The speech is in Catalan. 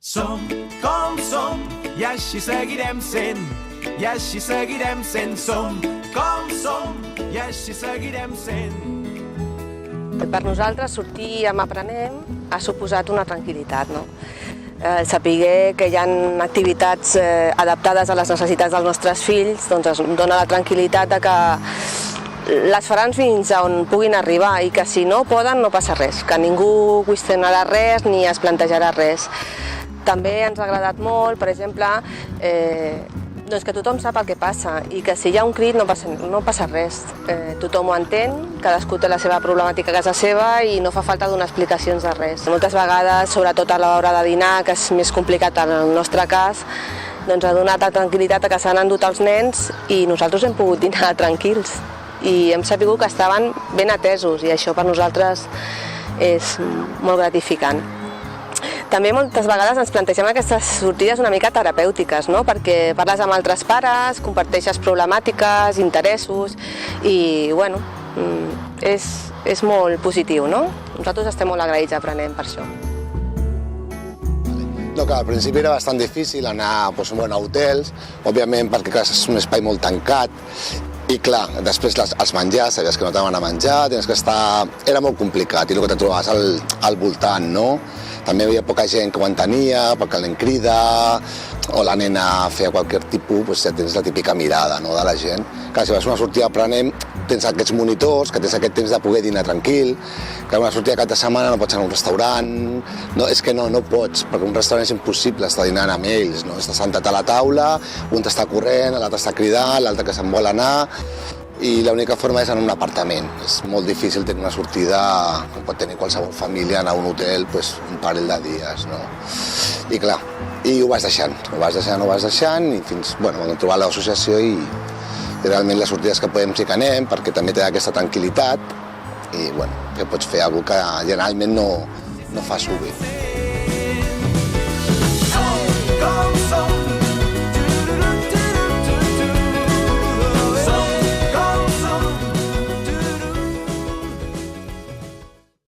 Som com som, i així seguirem sent, i així seguirem sent. Som com som, i així seguirem sent. Per nosaltres, sortir amb Aprenem ha suposat una tranquil·litat, no? Saber que hi ha activitats adaptades a les necessitats dels nostres fills doncs ens dona la tranquil·litat de que les faran fins a on puguin arribar i que si no poden no passa res, que ningú qüestionarà res ni es plantejarà res. També ens ha agradat molt, per exemple, doncs que tothom sap el que passa i que si hi ha un crit no passa res. Tothom ho entén, cadascú té la seva problemàtica a casa seva i no fa falta donar explicacions de res. Moltes vegades, sobretot a l'hora de dinar, que és més complicat en el nostre cas, doncs ha donat la tranquil·litat que s'han endut els nens i nosaltres hem pogut dinar tranquils i hem sabut que estaven ben atesos i això per nosaltres és molt gratificant. També moltes vegades ens plantegem aquestes sortides una mica terapèutiques, no? Perquè parles amb altres pares, comparteixes problemàtiques, interessos i bueno, és molt positiu, no? Nosaltres estem molt agraïts a Aprenem per això. No, que al principi era bastant difícil anar a hotels, òbviament perquè és un espai molt tancat i clar, després els menjars, sabies que no t'anaven a menjar, tenies que estar... Era molt complicat i el que te trobaves al voltant, no? També hi havia poca gent que ho entenia, perquè el nen crida o la nena feia qualsevol tipus, doncs ja tens la típica mirada de la gent. Clar, si vas a una sortida Aprenem, tens aquests monitors, que tens aquest temps de poder dinar tranquil, que una sortida cap de setmana no pots anar a un restaurant, no, és que no pots, perquè un restaurant és impossible estar dinant amb ells, no? Estàs sentat a la taula, un t'està corrent, l'altre està cridant, l'altre que se'n vol anar, i l'única forma és en un apartament. És molt difícil tenir una sortida, com pot tenir qualsevol família, anar a un hotel un parell de dies, no? I clar, i ho vas deixant, i fins, bueno, vam trobar l'associació i realment les sortides que podem sí que anem, perquè també té aquesta tranquil·litat i, bueno, que pots fer alguna cosa que generalment no fa sovint.